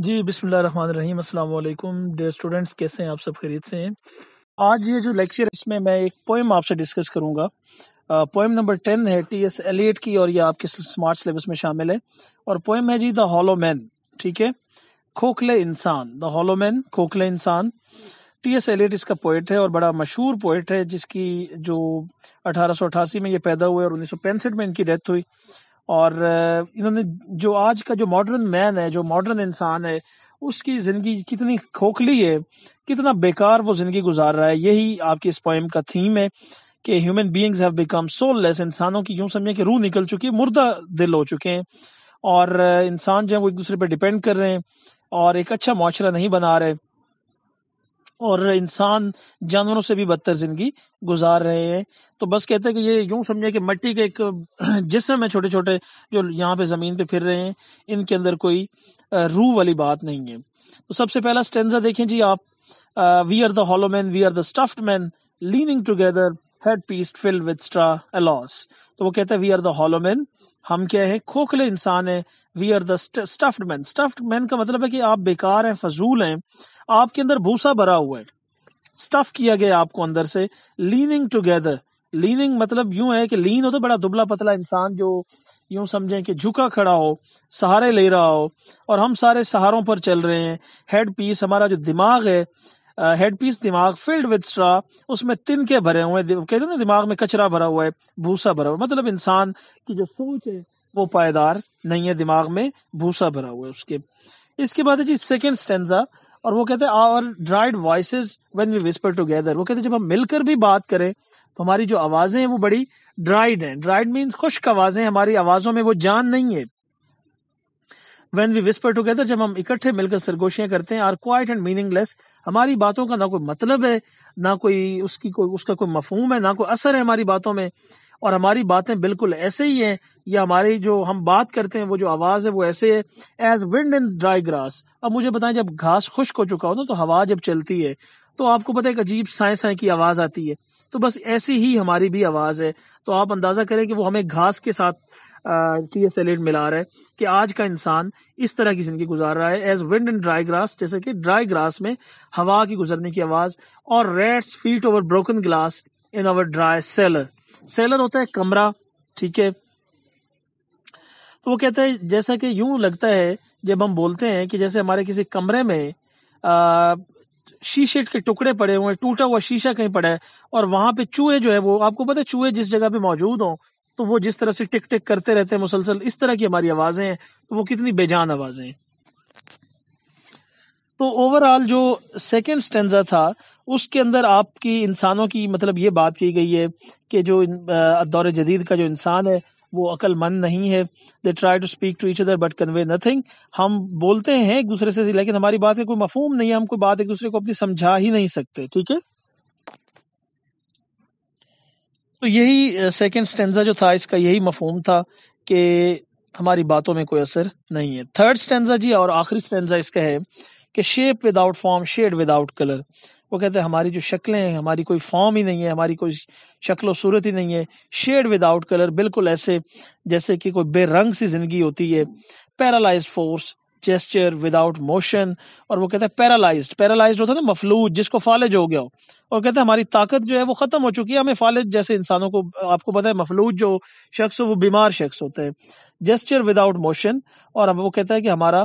جی بسم اللہ الرحمن الرحیم. السلام علیکم ڈیئر اسٹوڈینٹس، کیسے ہیں آپ؟ سب خیریت سے ہیں؟ آج یہ جو لیکچر ہے اس میں میں ایک پوئم آپ سے ڈسکس کروں گا. پوئم نمبر 10 ہے ٹی ایس ایلیٹ کی، اور یہ آپ کے اسمارٹ سلیبس میں شامل ہے. اور پوئم ہے جی دا ہالو مین. ٹھیک ہے، کھوکھلے انسان، دا ہالو مین، کھوکھلے انسان. ٹی ایس ایلیٹ اس کا پوئٹ ہے اور بڑا مشہور پوئٹ ہے، جس کی جو 1888 میں یہ پیدا ہوئے اور 1965 میں ان کی ڈیتھ ہوئی. اور انہوں نے جو آج کا جو ماڈرن مین ہے، جو ماڈرن انسان ہے، اس کی زندگی کتنی کھوکھلی ہے، کتنا بیکار وہ زندگی گزار رہا ہے. یہی آپ کی اس پوئم کا تھیم ہے کہ human beings have become soulless. انسانوں کی یوں سمجھیں کہ روح نکل چکی ہے، مردہ دل ہو چکے ہیں، اور انسان جو ہے وہ ایک دوسرے پہ ڈیپینڈ کر رہے ہیں اور ایک اچھا معاشرہ نہیں بنا رہے، اور انسان جانوروں سے بھی بدتر زندگی گزار رہے ہیں. تو بس کہتے ہیں کہ یہ یوں سمجھے کہ مٹی کے ایک جسم ہے، چھوٹے چھوٹے جو یہاں پہ زمین پہ پھر رہے ہیں، ان کے اندر کوئی روح والی بات نہیں ہے. تو سب سے پہلا سٹینزا دیکھیں جی آپ. We are the hollow men, we are the stuffed men leaning together headpiece filled with straw alas. تو وہ کہتا ہے وی آر دا ہالو مین، ہم کیا ہے؟ کھوکھلے انسان ہیں. وی آر دا اسٹفڈ مین. اسٹفڈ مین کا مطلب ہے کہ آپ بیکار ہیں، فضول ہیں، آپ کے اندر بھوسا بھرا ہوا ہے، اسٹف کیا گیا آپ کو اندر سے. لیننگ ٹوگیدر، لیننگ مطلب یوں ہے کہ لین ہو تو بڑا دبلا پتلا انسان، جو یوں سمجھیں کہ جھکا کھڑا ہو، سہارے لے رہا ہو، اور ہم سارے سہاروں پر چل رہے ہیں. ہیڈ پیس، ہمارا جو دماغ ہے، ہیڈ پیس دماغ، فلڈ ود اسٹرا، اس میں تنکے بھرے ہوئے ہیں. کہتے ہیں نا دماغ میں کچرا بھرا ہوا ہے، بھوسا بھرا ہوا ہے. مطلب انسان کی جو سوچ ہے وہ پائیدار نہیں ہے، دماغ میں بھوسا بھرا ہوا ہے اس کے. اس کے بعد ہے جی سیکنڈ سٹینزا، اور وہ کہتے ہیں our dried voices when we whisper together. وہ کہتے ہیں جب ہم مل کر بھی بات کریں تو ہماری جو آوازیں ہیں وہ بڑی ڈرائڈ ہیں. ڈرائڈ مینز خشک آوازیں، ہماری آوازوں میں وہ جان نہیں ہے. وین وی وسپر ٹوگیدر، جب ہم اکٹھے مل کر سرگوشیاں کرتے ہیں. آر کوائٹ اینڈ میننگ لیس، ہماری باتوں کا نہ کوئی مطلب ہے، نہ کوئی اس کا کوئی مفہوم ہے، نہ کوئی اثر ہے ہماری باتوں میں، اور ہماری باتیں بالکل ایسے ہی ہیں، یا ہماری جو ہم بات کرتے ہیں وہ جو آواز ہے وہ ایسے ہے ایز ونڈ ان ڈرائی گراس. اب مجھے بتائیں، جب گھاس خشک ہو چکا ہو نا تو ہوا جب چلتی ہے تو آپ کو پتہ ہے ایک عجیب سائیں سائیں کی آواز آتی ہے. تو بس ایسی ہی ہماری بھی آواز ہے. تو آپ اندازہ کریں کہ وہ ہمیں گھاس کے ساتھ ٹی ایس ایلیٹ ملا رہا ہے کہ آج کا انسان اس طرح کی زندگی گزار رہا ہے as wind and dry grass, جیسے کہ ڈرائی گراس میں ہوا کی گزرنے کی آواز. اور rats feet over broken glass in our dry cellar. Cellar ہوتا ہے کمرہ، ٹھیک ہے. تو وہ کہتا ہے جیسا کہ یوں لگتا ہے جب ہم بولتے ہیں کہ جیسے ہمارے کسی کمرے میں شیشے کے ٹکڑے پڑے ہوئے، ٹوٹا ہوا شیشہ کہیں پڑا ہے، اور وہاں پہ چوہے جو ہے وہ، آپ کو پتہ ہے چوہے جس جگہ پہ موجود ہوں تو وہ جس طرح سے ٹک ٹک کرتے رہتے ہیں مسلسل، اس طرح کی ہماری آوازیں ہیں. تو وہ کتنی بے جان آوازیں ہیں. تو اوور آل جو سیکنڈ سٹینزا تھا اس کے اندر آپ کی انسانوں کی مطلب یہ بات کی گئی ہے کہ جو دور جدید کا جو انسان ہے وہ عقل مند نہیں ہے. They try to speak to each other but convey nothing. ہم بولتے ہیں ایک دوسرے سے لیکن ہماری بات کا کوئی مفہوم نہیں ہے، ہم کوئی بات ایک دوسرے کو اپنی سمجھا ہی نہیں سکتے. ٹھیک ہے، تو یہی سیکنڈ سٹینزا جو تھا اس کا یہی مفہوم تھا کہ ہماری باتوں میں کوئی اثر نہیں ہے. تھرڈ سٹینزا جی اور آخری سٹینزا اس کا ہے کہ shape without form, shade without colour. وہ کہتے ہیں ہماری جو شکلیں ہیں، ہماری کوئی فارم ہی نہیں ہے، ہماری کوئی شکل و صورت ہی نہیں ہے. شیڈ وداؤٹ کلر، بالکل ایسے جیسے کہ کوئی بے رنگ سی زندگی ہوتی ہے. Paralysed force, gesture without motion. اور وہ کہتے ہیں پیرالائزڈ ہوتا ہے نا مفلوج، جس کو فالج ہو گیا ہو. اور کہتے ہیں ہماری طاقت جو ہے وہ ختم ہو چکی ہے، ہمیں فالج جیسے انسانوں کو، آپ کو پتہ ہے مفلوج جو شخص وہ بیمار شخص ہوتا ہے. Gesture without motion. اور اب وہ کہتا ہے کہ ہمارا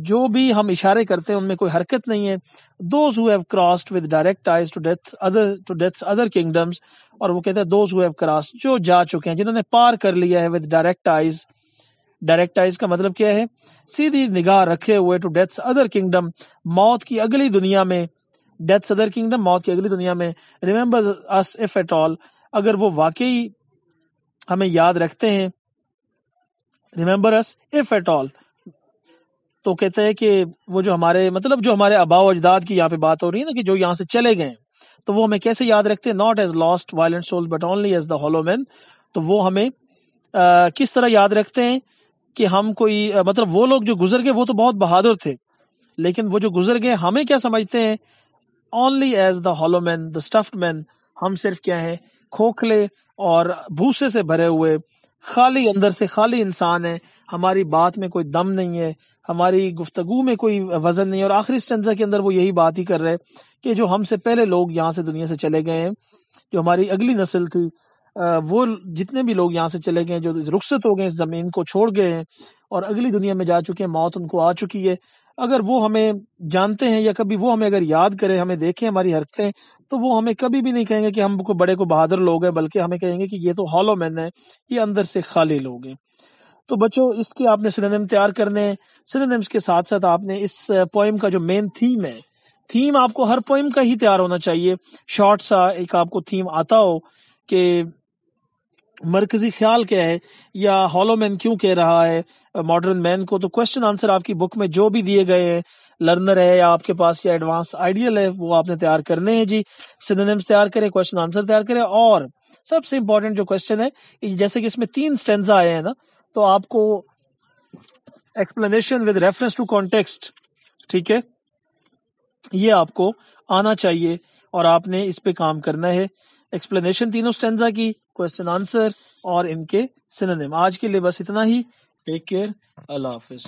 جو بھی ہم اشارے کرتے ہیں ان میں کوئی حرکت نہیں ہے. Those who have crossed with direct eyes to death's other kingdoms. اور وہ کہتا ہے دوز ہو ہیو کراسڈ، جو جا چکے ہیں، جنہوں نے پار کر لیا ہے with direct eyes. Direct eyes کا مطلب کیا ہے؟ سیدھی نگاہ رکھے ہوئے، ٹو ڈیتھس ادر کنگڈم، موت کی اگلی دنیا میں. ڈیتھس ادر کنگڈم، موت کی اگلی دنیا میں. Remember us if at all, اگر وہ واقعی ہمیں یاد رکھتے ہیں. Remember us if at all, تو کہتے ہیں کہ وہ جو ہمارے مطلب جو ہمارے آباء و اجداد کی یہاں پہ بات ہو رہی ہے نا کہ جو یہاں سے چلے گئے تو وہ ہمیں کیسے یاد رکھتے ہیں؟ Not as lost violent soul but only as the hollow men. تو وہ ہمیں کس طرح یاد رکھتے ہیں کہ ہم کوئی مطلب وہ لوگ جو گزر گئے وہ تو بہت بہادر تھے، لیکن وہ جو گزر گئے ہمیں کیا سمجھتے ہیں؟ Only as the hollow main, the stuffed مین. ہم صرف کیا ہیں؟ کھوکھلے اور بھوسے سے بھرے ہوئے خالی اندر سے خالی انسان ہے، ہماری بات میں کوئی دم نہیں ہے، ہماری گفتگو میں کوئی وزن نہیں ہے۔ اور آخری اسٹینزا کے اندر وہ یہی بات ہی کر رہے کہ جو ہم سے پہلے لوگ یہاں سے دنیا سے چلے گئے ہیں، جو ہماری اگلی نسل تھی، وہ جتنے بھی لوگ یہاں سے چلے گئے ہیں، جو رخصت ہو گئے اس زمین کو چھوڑ گئے ہیں اور اگلی دنیا میں جا چکے ہیں، موت ان کو آ چکی ہے، اگر وہ ہمیں جانتے ہیں یا کبھی وہ ہمیں اگر یاد کریں، ہمیں دیکھیں ہماری حرکتیں، تو وہ ہمیں کبھی بھی نہیں کہیں گے کہ ہم کو بڑے کو بہادر لوگ ہیں، بلکہ ہمیں کہیں گے کہ یہ تو ہالو مین ہے، یہ اندر سے خالی لوگ ہیں۔ تو بچوں اس کے آپ نے سینونیم تیار کرنے ہیں۔ سینونیمز کے ساتھ ساتھ آپ نے اس پوئم کا جو مین تھیم ہے، تھیم آپ کو ہر پوئم کا ہی تیار ہونا چاہیے، شارٹ سا ایک آپ کو تھیم آتا ہو کہ مرکزی خیال کیا ہے، یا ہالو مین کیوں کہہ رہا ہے ماڈرن مین کو۔ تو کوشچن آنسر آپ کی بک میں جو بھی دیے گئے ہیں، لرنر ہے یا آپ کے پاس یا ایڈوانس آئیڈیل ہے، وہ آپ نے تیار کرنے ہیں جی۔ سینونیمز تیار کریں، کوشچن آنسر تیار کریں، اور سب سے امپورٹنٹ جو کوشچن ہے، جیسے کہ اس میں 3 سٹینزا آئے ہیں نا، تو آپ کو explanation with reference to context, ٹھیک ہے، یہ آپ کو آنا چاہیے اور آپ نے اس پہ کام کرنا ہے۔ ایکسپلینیشن تینوں سٹینزا کی، کوشچن آنسر اور ان کے سینونیم۔ آج کے لیے بس اتنا ہی، ٹیک کیئر، اللہ حافظ۔